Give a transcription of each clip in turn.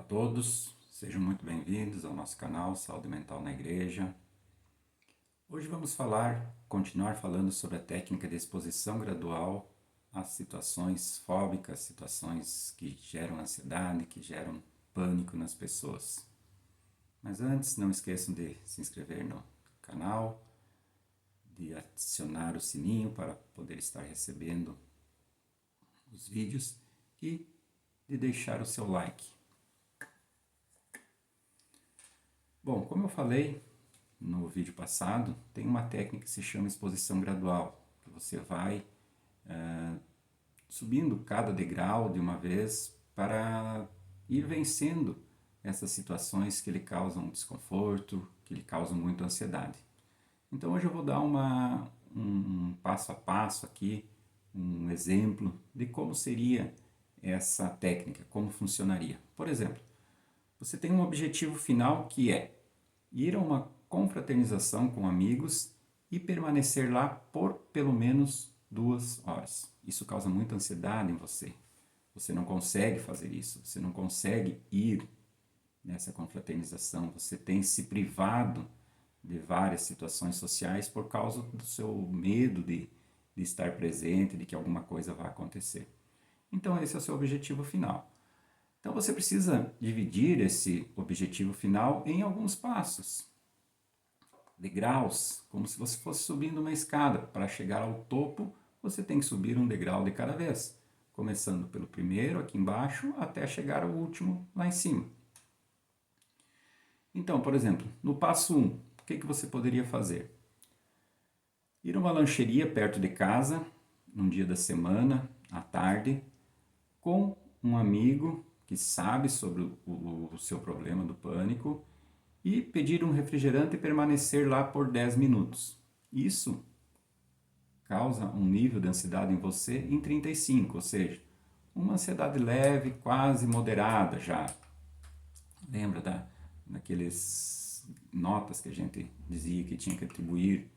Olá a todos, sejam muito bem-vindos ao nosso canal Saúde Mental na Igreja. Hoje vamos continuar falando sobre a técnica de exposição gradual às situações fóbicas, situações que geram ansiedade, que geram pânico nas pessoas. Mas antes, não esqueçam de se inscrever no canal, de adicionar o sininho para poder estar recebendo os vídeos e de deixar o seu like. Bom, como eu falei no vídeo passado, tem uma técnica que se chama exposição gradual, que você vai subindo cada degrau de uma vez para ir vencendo essas situações que lhe causam desconforto, que lhe causam muita ansiedade. Então hoje eu vou dar um passo a passo aqui, um exemplo de como seria essa técnica, como funcionaria. Por exemplo, você tem um objetivo final que é ir a uma confraternização com amigos e permanecer lá por pelo menos 2 horas. Isso causa muita ansiedade em você. Você não consegue fazer isso, você não consegue ir nessa confraternização, você tem se privado de várias situações sociais por causa do seu medo de estar presente, de que alguma coisa vai acontecer. Então esse é o seu objetivo final. Então você precisa dividir esse objetivo final em alguns passos, degraus, como se você fosse subindo uma escada. Para chegar ao topo, você tem que subir um degrau de cada vez, começando pelo primeiro aqui embaixo até chegar ao último lá em cima. Então, por exemplo, no passo 1, o que você poderia fazer? Ir a uma lancheria perto de casa, num dia da semana, à tarde, com um amigo que sabe sobre o seu problema do pânico e pedir um refrigerante e permanecer lá por 10 minutos. Isso causa um nível de ansiedade em você em 35, ou seja, uma ansiedade leve, quase moderada já. Lembra daqueles notas que a gente dizia que tinha que atribuir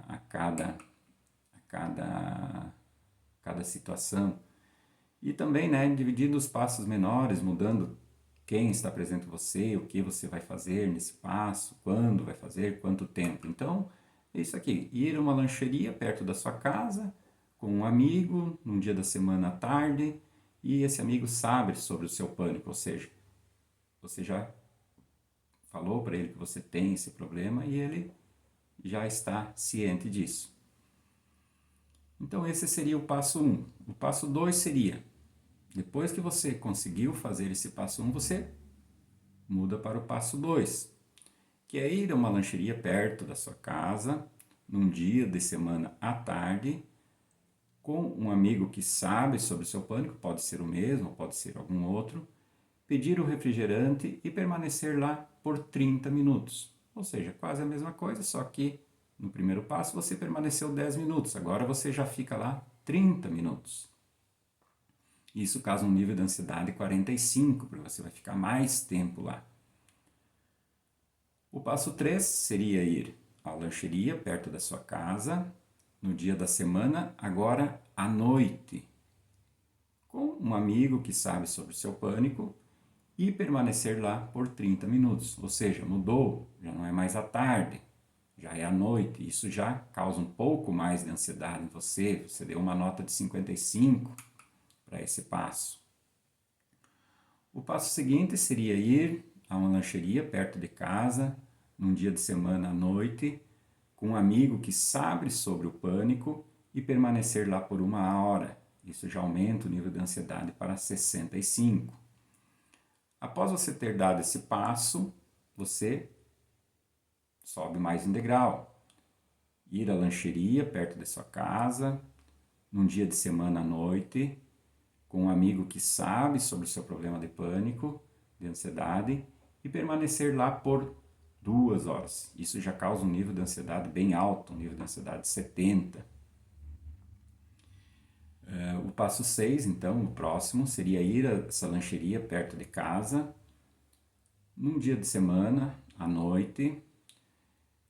a cada situação? E também, dividindo os passos menores, mudando quem está presente em você, o que você vai fazer nesse passo, quando vai fazer, quanto tempo. Então, é isso aqui, ir a uma lancheria perto da sua casa, com um amigo, num dia da semana à tarde, e esse amigo sabe sobre o seu pânico, ou seja, você já falou para ele que você tem esse problema e ele já está ciente disso. Então esse seria o passo 1. O passo 2 seria, depois que você conseguiu fazer esse passo 1, você muda para o passo 2, que é ir a uma lancheria perto da sua casa, num dia de semana à tarde, com um amigo que sabe sobre o seu pânico, pode ser o mesmo, pode ser algum outro, pedir o refrigerante e permanecer lá por 30 minutos. Ou seja, quase a mesma coisa, só que no primeiro passo você permaneceu 10 minutos, agora você já fica lá 30 minutos. Isso causa um nível de ansiedade 45, porque você vai ficar mais tempo lá. O passo 3 seria ir à lancheria perto da sua casa, no dia da semana, agora à noite, com um amigo que sabe sobre o seu pânico e permanecer lá por 30 minutos. Ou seja, mudou, já não é mais à tarde, já é à noite. Isso já causa um pouco mais de ansiedade em você. Você deu uma nota de 55 para esse passo. O passo seguinte seria ir a uma lancheria perto de casa, num dia de semana à noite, com um amigo que sabe sobre o pânico e permanecer lá por 1 hora. Isso já aumenta o nível de ansiedade para 65. Após você ter dado esse passo, você sobe mais um degrau. Ir à lancheria perto de sua casa, num dia de semana à noite, com um amigo que sabe sobre o seu problema de pânico, de ansiedade, e permanecer lá por 2 horas. Isso já causa um nível de ansiedade bem alto, um nível de ansiedade de 70. O passo 6, então, o próximo, seria ir a essa lancheria perto de casa, num dia de semana, à noite,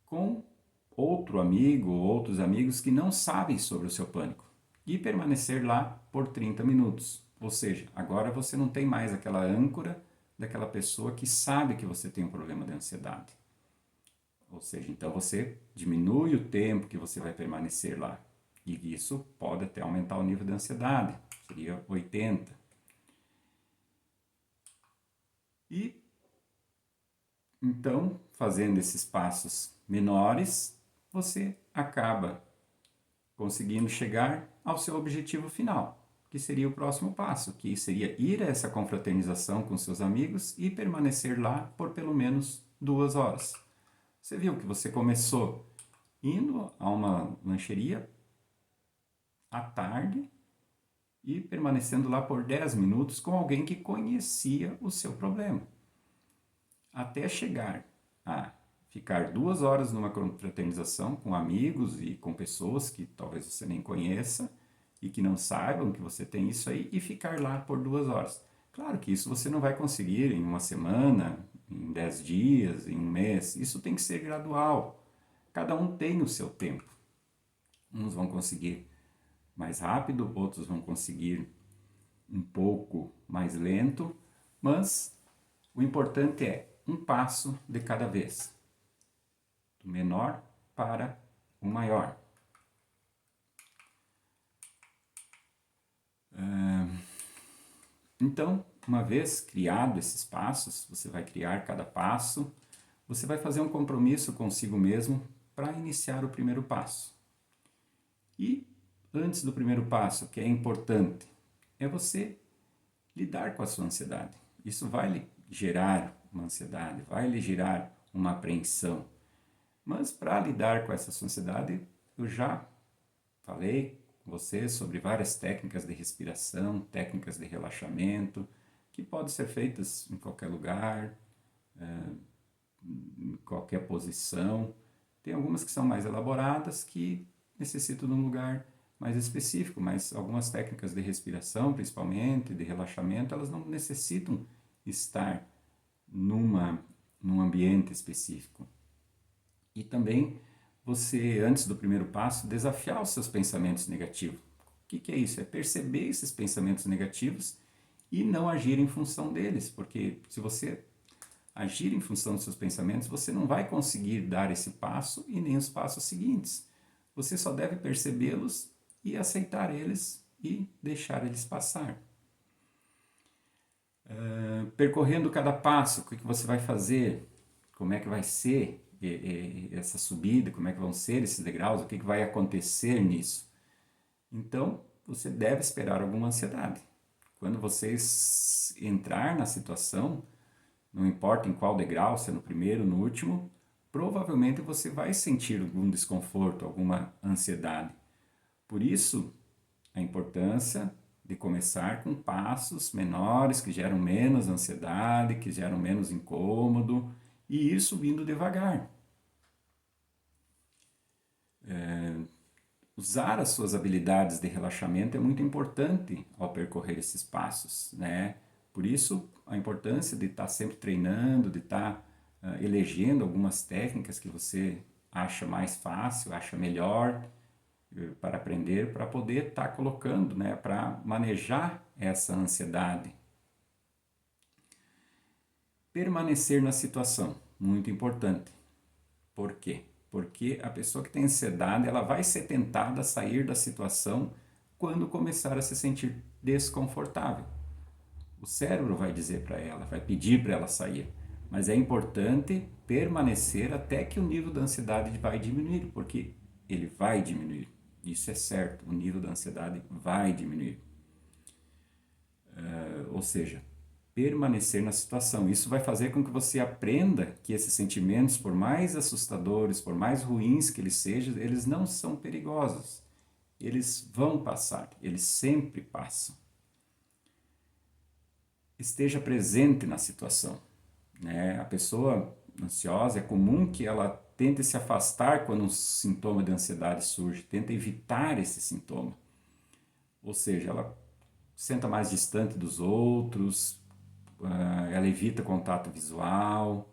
com outro amigo ou outros amigos que não sabem sobre o seu pânico, e permanecer lá por 30 minutos. Ou seja, agora você não tem mais aquela âncora daquela pessoa que sabe que você tem um problema de ansiedade. Ou seja, então você diminui o tempo que você vai permanecer lá. E isso pode até aumentar o nível de ansiedade, seria 80. E então, fazendo esses passos menores, você acaba conseguindo chegar ao seu objetivo final, que seria o próximo passo, que seria ir a essa confraternização com seus amigos e permanecer lá por pelo menos 2 horas. Você viu que você começou indo a uma lancheria à tarde e permanecendo lá por 10 minutos com alguém que conhecia o seu problema. Até chegar a ficar 2 horas numa confraternização com amigos e com pessoas que talvez você nem conheça e que não saibam que você tem isso aí e ficar lá por 2 horas. Claro que isso você não vai conseguir em uma semana, em 10 dias, em um mês. Isso tem que ser gradual. Cada um tem o seu tempo. Uns vão conseguir mais rápido, outros vão conseguir um pouco mais lento, mas o importante é um passo de cada vez, do menor para o maior. Então, uma vez criado esses passos, você vai criar cada passo, você vai fazer um compromisso consigo mesmo para iniciar o primeiro passo. E antes do primeiro passo, que é importante, é você lidar com a sua ansiedade. Isso vai lhe gerar uma ansiedade, vai lhe gerar uma apreensão. Mas para lidar com essa sua ansiedade, eu já falei com você sobre várias técnicas de respiração, técnicas de relaxamento, que podem ser feitas em qualquer lugar, em qualquer posição. Tem algumas que são mais elaboradas, que necessitam de um lugar mais específico, mas algumas técnicas de respiração, principalmente, de relaxamento, elas não necessitam estar num ambiente específico. E também você, antes do primeiro passo, desafiar os seus pensamentos negativos. O que é isso? É perceber esses pensamentos negativos e não agir em função deles, porque se você agir em função dos seus pensamentos, você não vai conseguir dar esse passo e nem os passos seguintes. Você só deve percebê-los e aceitar eles e deixar eles passar. Percorrendo cada passo, o que você vai fazer, como é que vai ser essa subida, como é que vão ser esses degraus, o que vai acontecer nisso. Então, você deve esperar alguma ansiedade. Quando você entrar na situação, não importa em qual degrau, se é no primeiro, no último, provavelmente você vai sentir algum desconforto, alguma ansiedade. Por isso, a importância de começar com passos menores, que geram menos ansiedade, que geram menos incômodo, e ir subindo devagar. Usar as suas habilidades de relaxamento é muito importante ao percorrer esses passos, né? Por isso, a importância de estar sempre treinando, de estar elegendo algumas técnicas que você acha mais fácil, acha melhor para aprender, para poder estar colocando, né? Para manejar essa ansiedade. Permanecer na situação, muito importante. Por quê? Porque a pessoa que tem ansiedade, ela vai ser tentada a sair da situação quando começar a se sentir desconfortável. O cérebro vai dizer para ela, vai pedir para ela sair. Mas é importante permanecer até que o nível da ansiedade vai diminuir, porque ele vai diminuir. Isso é certo, o nível da ansiedade vai diminuir. Ou seja, permanecer na situação. Isso vai fazer com que você aprenda que esses sentimentos, por mais assustadores, por mais ruins que eles sejam, eles não são perigosos. Eles vão passar, eles sempre passam. Esteja presente na situação, né? A pessoa ansiosa, é comum que ela tente se afastar quando um sintoma de ansiedade surge, tenta evitar esse sintoma. Ou seja, ela senta mais distante dos outros, ela evita contato visual.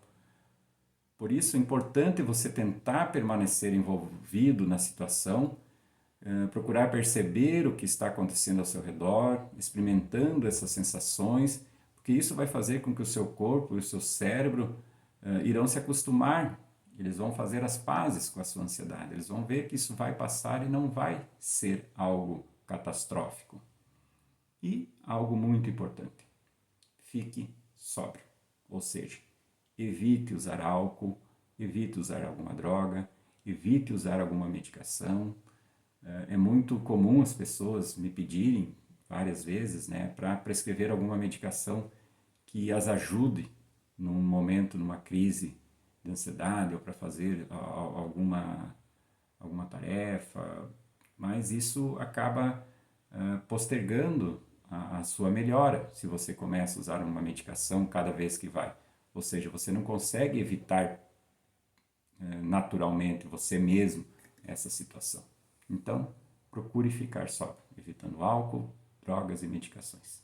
Por isso é importante você tentar permanecer envolvido na situação, procurar perceber o que está acontecendo ao seu redor, experimentando essas sensações, porque isso vai fazer com que o seu corpo e o seu cérebro irão se acostumar, eles vão fazer as pazes com a sua ansiedade, eles vão ver que isso vai passar e não vai ser algo catastrófico. E algo muito importante, fique sóbrio, ou seja, evite usar álcool, evite usar alguma droga, evite usar alguma medicação. É muito comum as pessoas me pedirem várias vezes, né, para prescrever alguma medicação que as ajude num momento, numa crise de ansiedade ou para fazer alguma tarefa, mas isso acaba postergando a sua melhora se você começa a usar uma medicação cada vez que vai. Ou seja, você não consegue evitar naturalmente você mesmo essa situação. Então, procure ficar sóbrio, evitando álcool, drogas e medicações.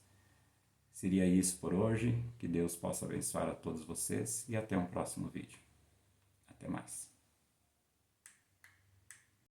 Seria isso por hoje. Que Deus possa abençoar a todos vocês e até um próximo vídeo. Até mais.